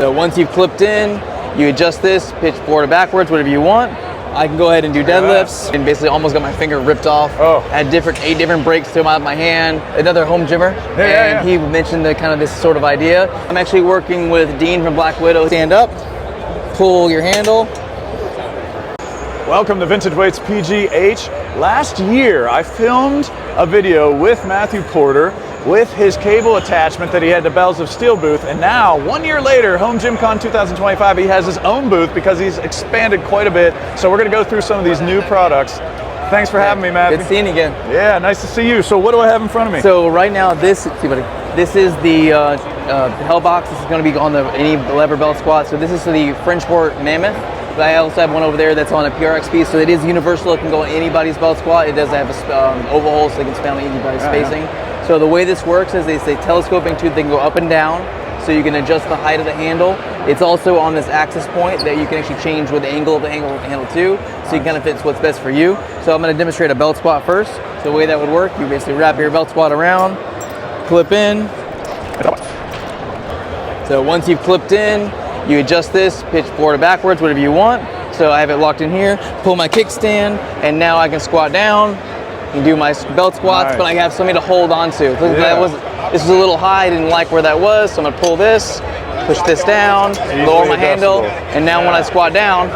So once you've clipped in, you adjust this, pitch forward or backwards, whatever you want. I can go ahead and do deadlifts, and basically almost got my finger ripped off. Had 8 different breaks to my hand. Another home gymmer, and he mentioned the kind of this sort of idea. I'm actually working with Dean from Black Widow. Stand up, pull your handle. Welcome to VintageWeightsPGH. Last year, I filmed a video with Matthew Porter with his cable attachment that he had to Bells of Steel booth, and now 1 year later, Home Gym Con 2025, he has his own booth because he's expanded quite a bit. So we're going to go through some of these new products. Thanks for having me, Matthew. Good seeing you again. Yeah, nice to see you. So what do I have in front of me? So right now, this is the Hellbox. This is going to be on the any lever belt squat. So this is the Frenchport Mammoth. But I also have one over there that's on a PRX piece. So it is universal. It can go on anybody's belt squat. It does have a oval hole, so it can span anybody's spacing. So the way this works is it's a telescoping tube. They can go up and down, so you can adjust the height of the handle. It's also on this axis point that you can actually change with the angle of the handle too, so you kind of fits what's best for you. So I'm going to demonstrate a belt squat first. So the way that would work, you basically wrap your belt squat around, clip in. So once you've clipped in, you adjust this, pitch forward or backwards, whatever you want. So I have it locked in here, pull my kickstand, and now I can squat down and do my belt squats, but I have something to hold on to. This was a little high, I didn't like where that was, so I'm gonna pull this, push this down, lower my handle, and now when I squat down,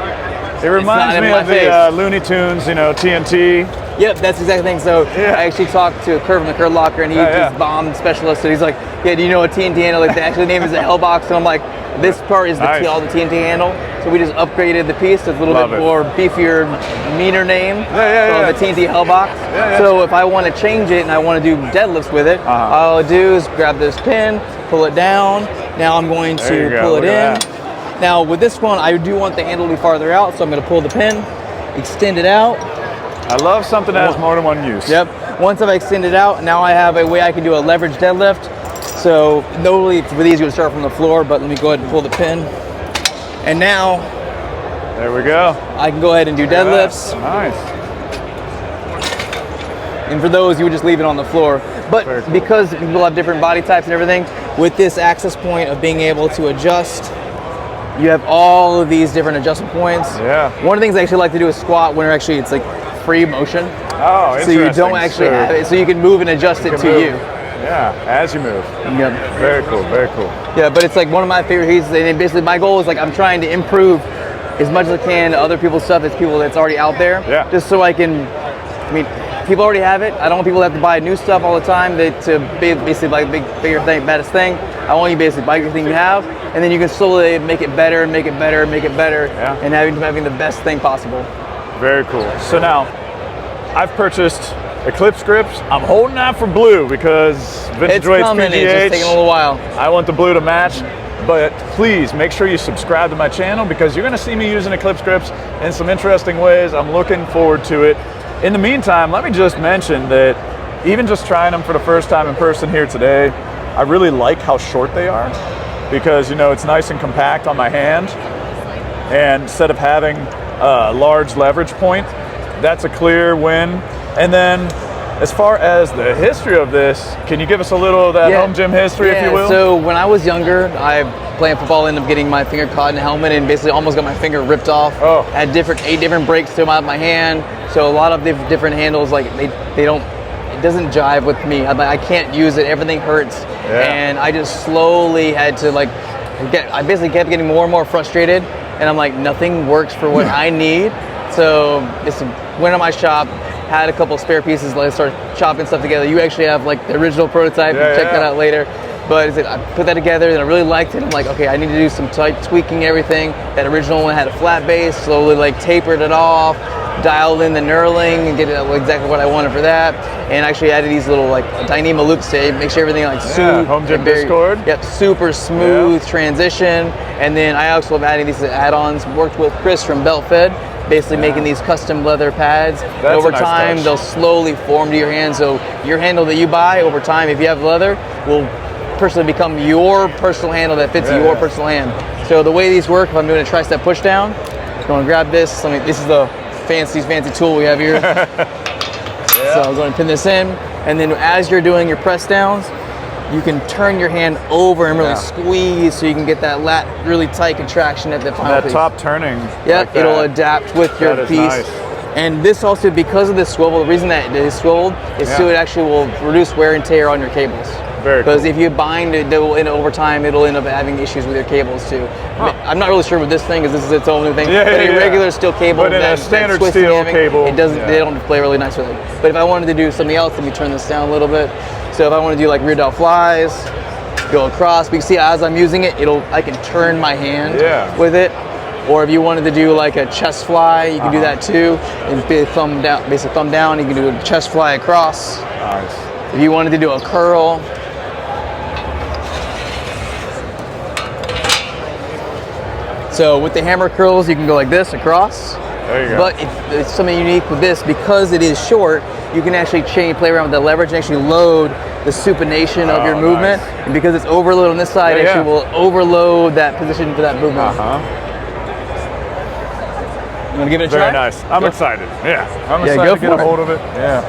it reminds me of the Looney Tunes, you know, TNT. Yep, that's the exact thing. So I actually talked to Kurt from the Kurt Locker, and he's bomb specialist, and he's like, yeah, do you know what TNT handle? Like, the actual name is the Hellbox, and I'm like, this part is all the TNT handle. So we just upgraded the piece. It's a little bit more beefier, meaner name. The TNT Hellbox. So if I want to change it and I want to do deadlifts with it, all I'll do is grab this pin, pull it down. Now I'm going to pull it in. Now with this one, I do want the handle to be farther out, so I'm going to pull the pin, extend it out. I love something that has more than one use. Yep. Once I've extended out, now I have a way I can do a leverage deadlift. So normally for these you would start from the floor, but let me go ahead and pull the pin. And now, there we go. I can go ahead and do deadlifts. Nice. And for those, you would just leave it on the floor. But because people have different body types and everything, with this access point of being able to adjust, you have all of these different adjustment points. Yeah. One of the things I actually like to do is squat when it's like free motion. Oh, interesting. So you don't actually have it, so you can move and adjust it to you. Yeah, as you move. Yep. Very cool, very cool. Yeah, but it's like one of my favorite pieces, and basically my goal is like I'm trying to improve as much as I can other people's stuff as people that's already out there. Yeah. Just so I can, people already have it. I don't want people to have to buy new stuff all the time to be basically like bigger thing, baddest thing. I want you basically buy everything you have, and then you can slowly make it better and make it better and make it better, and having the best thing possible. Very cool. So now, I've purchased Eclipse Grips. I'm holding out for blue because VintageWeightsPGH. It's just taking a little while. I want the blue to match, but please make sure you subscribe to my channel because you're going to see me using Eclipse Grips in some interesting ways. I'm looking forward to it. In the meantime, let me just mention that even just trying them for the first time in person here today, I really like how short they are because, you know, it's nice and compact on my hand, and instead of having a large leverage point, that's a clear win. And then as far as the history of this, can you give us a little of that home gym history, if you will? So when I was younger, I playing football, ended up getting my finger caught in a helmet and basically almost got my finger ripped off. Had 8 different breaks to my hand. So a lot of the different handles, like they don't, it doesn't jive with me. I can't use it. Everything hurts. And I just slowly had to I basically kept getting more and more frustrated. And I'm like, nothing works for what I need. So just went to my shop, had a couple spare pieces, started chopping stuff together. You actually have like the original prototype, check that out later. But I put that together and I really liked it. I'm like, okay, I need to do some tight tweaking everything. That original one had a flat base, slowly tapered it off, dialed in the knurling and get it exactly what I wanted for that. And actually added these little Dyneema loops to make sure everything super home gym Discord. Yep, super smooth transition. And then I also have adding these add-ons. Worked with Chris from Belt Fed, basically making these custom leather pads. Over time, they'll slowly form to your hand. So your handle that you buy over time, if you have leather, will personally become your personal handle that fits your personal hand. So the way these work, if I'm doing a tricep push down, I'm going to grab this. This is the fancy tool we have here. So I'm going to pin this in, and then as you're doing your press downs, you can turn your hand over and really squeeze so you can get that lat really tight contraction at the final that piece. top turning. Yep, like it'll adapt with your piece. Nice. And this also, because of the swivel, the reason that it is swiveled is so it actually will reduce wear and tear on your cables. Very cool. Because if you bind it, over time, it'll end up having issues with your cables too. I'm not really sure with this thing, because this is its own new thing. But a regular steel cable, but in a standard steel cable, it doesn't. They don't play really nice with it. But if I wanted to do something else, let me turn this down a little bit. So if I want to do like rear delt flies, go across, but you see as I'm using it, I can turn my hand with it. Or if you wanted to do like a chest fly, you can do that too. And thumb down, basically thumb down, you can do a chest fly across. Nice. If you wanted to do a curl. So with the hammer curls, you can go like this across. There you go. But it's something unique with this, because it is short, you can actually play around with the leverage and actually load the supination of your movement. Nice. And because it's overload on this side, it actually will overload that position for that movement. You want to give it a try? Very nice. I'm excited. Yeah. I'm excited to get a hold of it. Yeah.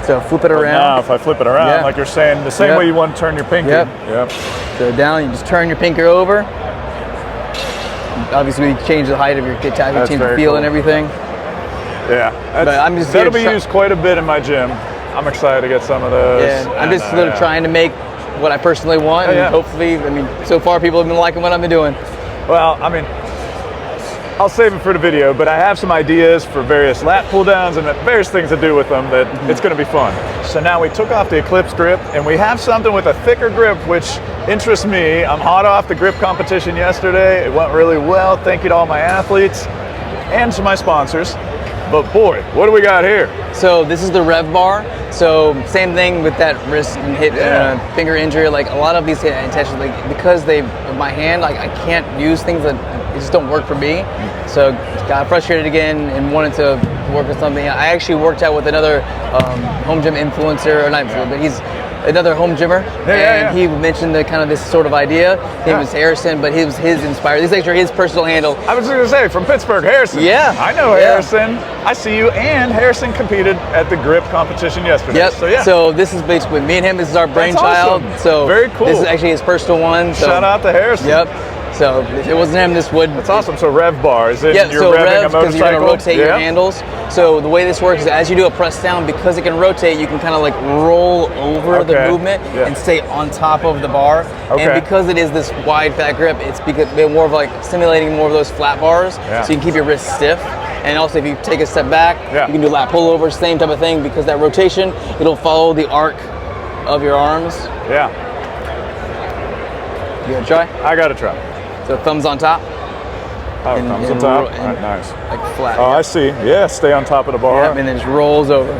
So flip it around. Now, if I flip it around, like you're saying, the same way you want to turn your pinky. Yep. So down, you just turn your pinky over. Obviously, we change the height of your tap, you change the feel and everything. Yeah. That'll be used quite a bit in my gym. I'm excited to get some of those. Yeah, I'm just trying to make what I personally want. And hopefully, I mean, so far people have been liking what I've been doing. Well, I mean, I'll save it for the video, but I have some ideas for various lat pull downs and various things to do with them that it's going to be fun. So now we took off the Eclipse grip, and we have something with a thicker grip, which interests me. I'm hot off the grip competition yesterday. It went really well. Thank you to all my athletes and to my sponsors. But boy, what do we got here? So this is the Rev Bar. So same thing with that wrist and hip finger injury. Like a lot of these intentions, like because my hand, like I can't use things that it just don't work for me. So got frustrated again and wanted to work with something. I actually worked out with another home gym influencer, or not influencer, but he's another home gymmer, and he mentioned the kind of this sort of idea. His name was Harrison, but his inspired. This is actually his personal handle. I was going to say, from Pittsburgh, Harrison. Yeah, I know Harrison. I see you. And Harrison competed at the grip competition yesterday. Yep. So So this is basically me and him. This is our brainchild. Awesome. So very cool. This is actually his personal one. So. Shout out to Harrison. Yep. So if it wasn't him, this would. That's awesome. So Rev Bar, is it you're so revving Rev, a motorcycle? because you're going to rotate your handles. So the way this works is as you do a press down, because it can rotate, you can kind of like roll over the movement and stay on top of the bar. And because it is this wide fat grip, it's more of like simulating more of those flat bars, so you can keep your wrists stiff. And also if you take a step back, you can do lat pullover, same type of thing, because that rotation, it'll follow the arc of your arms. Yeah. You gonna try? I gotta try. So thumbs on top. Oh, thumbs on top. Right, nice. Like flat. Oh, I see. Yeah, stay on top of the bar. Yep, and then just rolls over.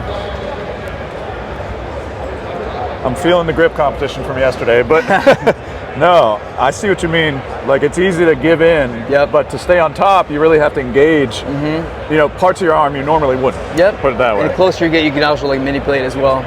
I'm feeling the grip competition from yesterday, but no, I see what you mean. Like it's easy to give in, but to stay on top, you really have to engage. You know, parts of your arm you normally wouldn't. Put it that way. And the closer you get, you can also like manipulate as well.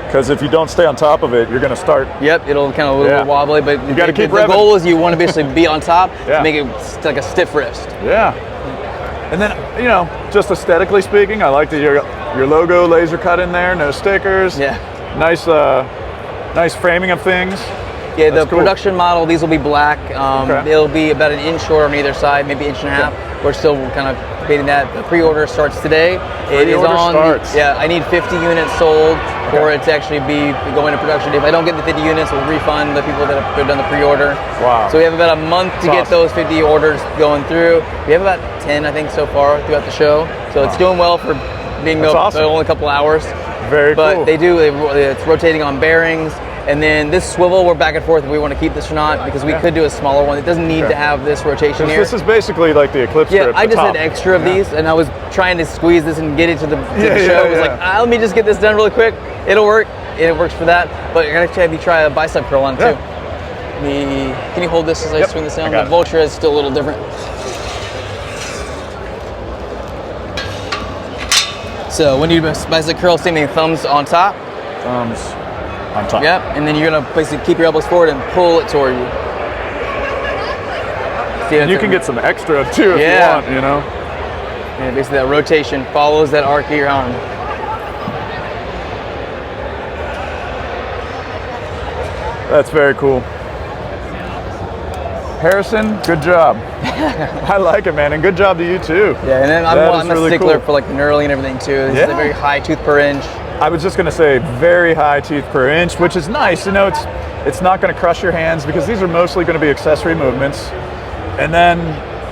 Because if you don't stay on top of it, you're going to start. It'll kind of a little wobbly, but you got to keep the goal is you want to basically be on top to make it like a stiff wrist. And then, you know, just aesthetically speaking, I like that your logo laser cut in there, no stickers. Nice, nice framing of things. Yeah, the production model, these will be black. It'll be about an inch short on either side, maybe inch and a half. We're still kind of debating that. The pre-order starts today. It is on. I need 50 units sold for it to actually go into production. If I don't get the 50 units, we'll refund the people that have done the pre-order. Wow. So we have about a month to get those 50 orders going through. We have about 10, I think, so far throughout the show. So it's doing well for being only a couple hours. Very cool. But it's rotating on bearings. And then this swivel, we're back and forth if we want to keep this or not, because we could do a smaller one. It doesn't need to have this rotation here. This is basically like the Eclipse grip. I just had extra of these, and I was trying to squeeze this and get it to the show. I was like, let me just get this done really quick. It'll work. It works for that. But I'm going to have you try a bicep curl on too. Can you hold this as I swing this down? The Vulture is still a little different. So when you do bicep curl, same thing, thumbs on top. Thumbs on top. And then you're gonna basically keep your elbows forward and pull it toward you. And you can get some extra too if you want, you know. And basically that rotation follows that arc of your arm. That's very cool. Harrison, good job. I like it, man, and good job to you too. Yeah, and then I'm a really stickler cool for like the knurling and everything too. It's a very high tooth per inch. I was just gonna say very high teeth per inch, which is nice. You know, it's not gonna crush your hands because these are mostly gonna be accessory movements, and then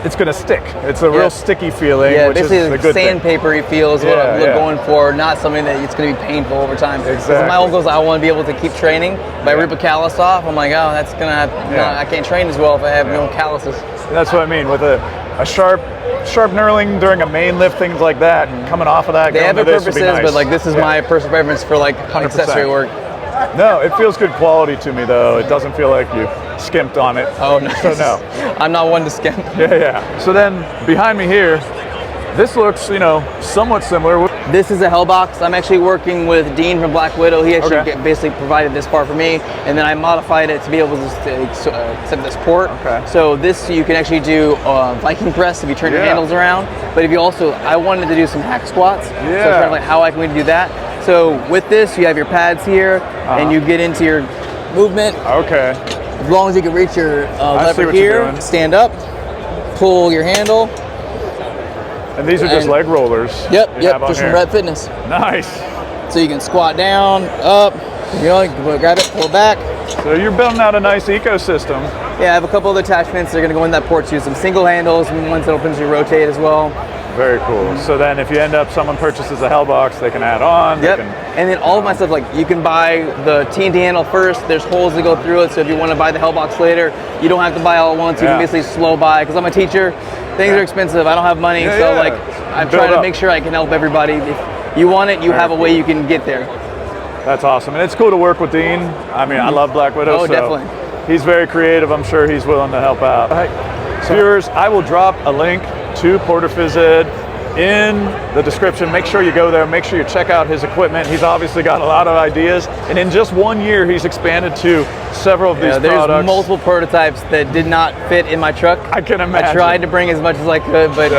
it's gonna stick. It's a real sticky feeling, which is a good thing. Sandpapery feel is what I'm going for, not something that it's gonna be painful over time. Exactly. My whole goal is I want to be able to keep training. If I rip a callus off, I'm like, oh, that's gonna I can't train as well if I have no calluses. That's what I mean with a sharp knurling during a main lift, things like that, and coming off of that. They have their purposes, nice. But like this is my personal preference for like 100%. accessory work. No, it feels good quality to me though. It doesn't feel like you skimped on it. Oh no, so no. I'm not one to skimp. Yeah. So then behind me here, this looks, you know, somewhat similar. This is a Hellbox. I'm actually working with Dean from Black Widow. He actually basically provided this part for me, and then I modified it to be able to accept this port. So this you can actually do Viking press if you turn your handles around. But if you also, I wanted to do some hack squats. So it's kind of like how I can do that. So with this, you have your pads here, and you get into your movement. As long as you can reach your lever here, stand up, pull your handle. And these are just leg rollers. Yep, just from Red Fitness. Nice. So you can squat down, up, you know, you can grab it, pull it back. So you're building out a nice ecosystem. Yeah, I have a couple of attachments. They're going to go in that port too. Some single handles, and ones that'll potentially rotate as well. Very cool. So then if you end up, someone purchases a Hellbox, they can add on. And then all of my stuff, like you can buy the TNT handle first. There's holes that go through it. So if you want to buy the Hellbox later, you don't have to buy all at once. You can basically slow buy. Because I'm a teacher, things are expensive. I don't have money. So like I'm trying to make sure I can help everybody. If you want it, you have a way you can get there. That's awesome. And it's cool to work with Dean. I mean, I love Black Widow. Oh, so definitely. He's very creative. I'm sure he's willing to help out. So viewers, I will drop a link to Porter PhysEd in the description. Make sure you go there. Make sure you check out his equipment. He's obviously got a lot of ideas. And in just 1 year, he's expanded to several of these products. There's multiple prototypes that did not fit in my truck. I can imagine. I tried to bring as much as I could, but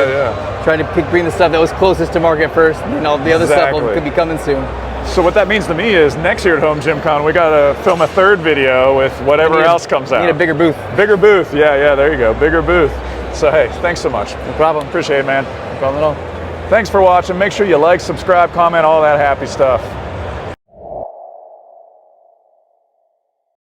trying to bring the stuff that was closest to market first. You know, the other stuff could be coming soon. So what that means to me is next year at Home Gym Con, we got to film a third video with whatever else comes out. We need a bigger booth. Bigger booth. Yeah, there you go. Bigger booth. So hey, thanks so much. No problem. Appreciate it, man. No problem at all. Thanks for watching. Make sure you like, subscribe, comment, all that happy stuff.